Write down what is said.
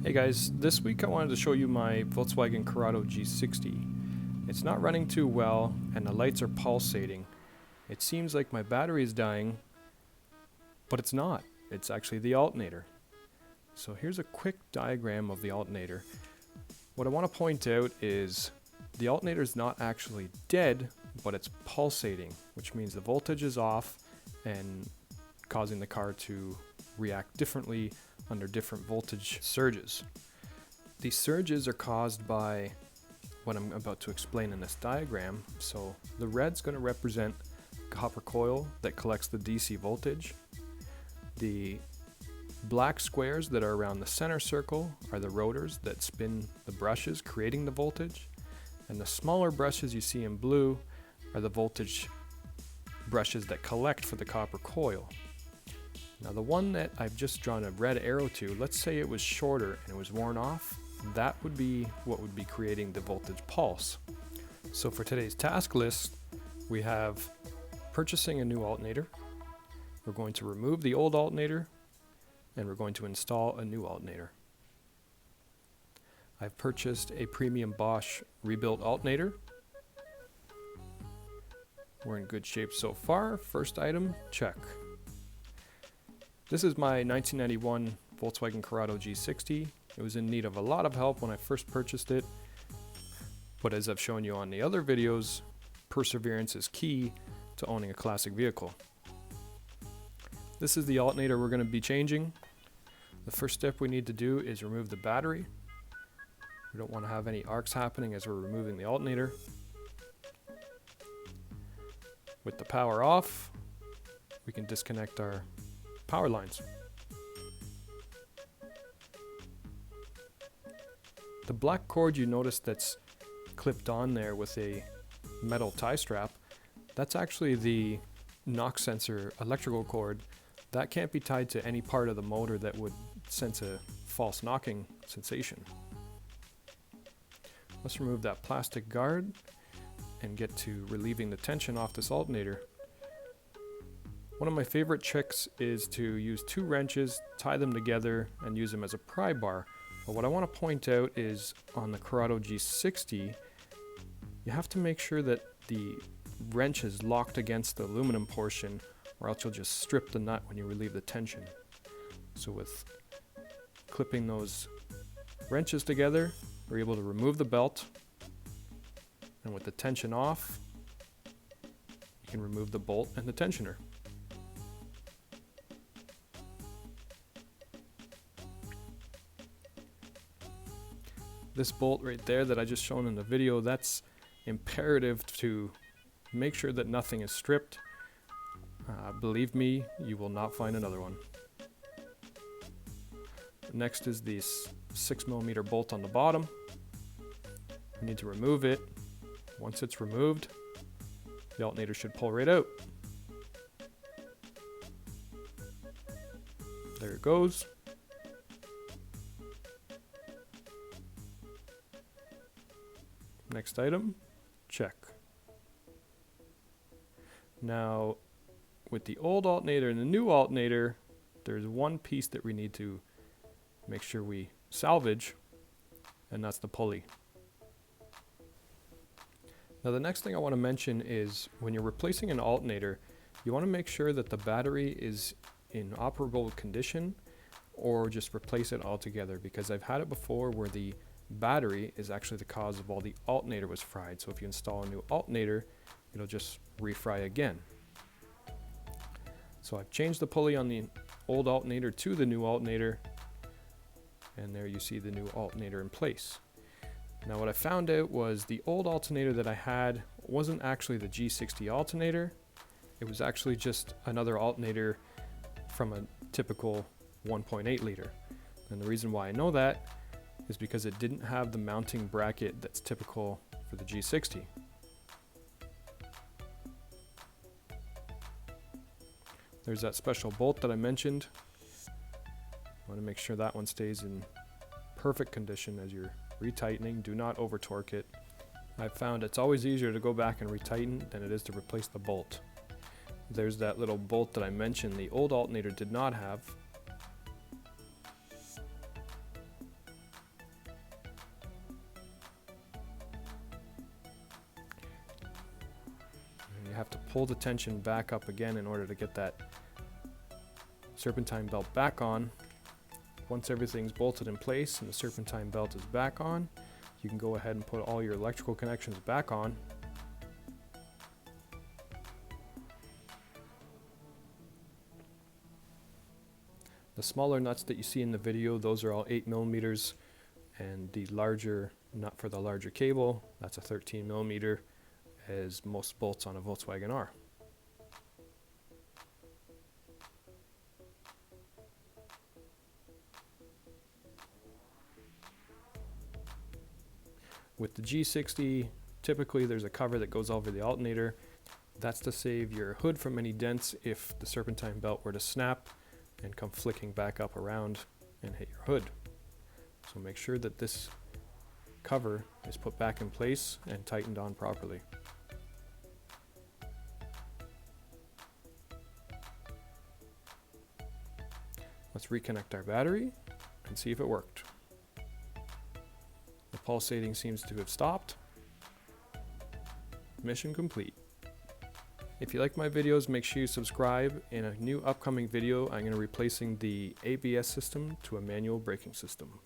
Hey guys, this week I wanted to show you my Volkswagen Corrado G60. It's not running too well and the lights are pulsating. It seems like my battery is dying, but it's not. It's actually the alternator. So here's a quick diagram of the alternator. What I want to point out is the alternator is not actually dead, but it's pulsating, which means the voltage is off and causing the car to react differently under different voltage surges. These surges are caused by what I'm about to explain in this diagram. So the red's going to represent copper coil that collects the DC voltage. The black squares that are around the center circle are the rotors that spin the brushes, creating the voltage. And the smaller brushes you see in blue are the voltage brushes that collect for the copper coil. Now the one that I've just drawn a red arrow to, let's say it was shorter and it was worn off, that would be what would be creating the voltage pulse. So for today's task list, we have purchasing a new alternator, we're going to remove the old alternator, and we're going to install a new alternator. I've purchased a premium Bosch rebuilt alternator. We're in good shape so far. First item, check. This is my 1991 Volkswagen Corrado G60. It was in need of a lot of help when I first purchased it, but as I've shown you on the other videos, perseverance is key to owning a classic vehicle. This is the alternator we're going to be changing. The first step we need to do is remove the battery. We don't want to have any arcs happening as we're removing the alternator. With the power off, we can disconnect our power lines. The black cord you notice that's clipped on there with a metal tie strap, that's actually the knock sensor electrical cord. That can't be tied to any part of the motor that would sense a false knocking sensation. Let's remove that plastic guard and get to relieving the tension off this alternator. One of my favorite tricks is to use two wrenches, tie them together, and use them as a pry bar. But what I want to point out is on the Corrado G60, you have to make sure that the wrench is locked against the aluminum portion, or else you'll just strip the nut when you relieve the tension. So with clipping those wrenches together, we're able to remove the belt, and with the tension off, you can remove the bolt and the tensioner. This bolt right there that I just shown in the video, that's imperative to make sure that nothing is stripped. Believe me, you will not find another one. Next is this 6mm bolt on the bottom. We need to remove it. Once it's removed, the alternator should pull right out. There it goes. Next item, check. Now, with the old alternator and the new alternator, there's one piece that we need to make sure we salvage, and that's the pulley. Now the next thing I want to mention is when you're replacing an alternator, you want to make sure that the battery is in operable condition, or just replace it altogether, because I've had it before where the battery is actually the cause of all the alternator was fried. So if you install a new alternator, it'll just refry again. So I've changed the pulley on the old alternator to the new alternator, and there you see the new alternator in place. Now what I found out was the old alternator that I had wasn't actually the G60 alternator. It was actually just another alternator from a typical 1.8 liter. And the reason why I know that is because it didn't have the mounting bracket that's typical for the G60. There's that special bolt that I mentioned. I want to make sure that one stays in perfect condition as you're retightening. Do not over torque it. I've found it's always easier to go back and retighten than it is to replace the bolt. There's that little bolt that I mentioned the old alternator did not have. pull the tension back up again in order to get that serpentine belt back on. Once everything's bolted in place and the serpentine belt is back on, you can go ahead and put all your electrical connections back on. The smaller nuts that you see in the video, those are all 8mm, and the larger nut for the larger cable, that's a 13mm, as most bolts on a Volkswagen are. With the G60, typically there's a cover that goes over the alternator. That's to save your hood from any dents if the serpentine belt were to snap and come flicking back up around and hit your hood. So make sure that this cover is put back in place and tightened on properly. Let's reconnect our battery and see if it worked. The pulsating seems to have stopped. Mission complete. If you like my videos, make sure you subscribe. In a new upcoming video, I'm going to be replacing the ABS system to a manual braking system.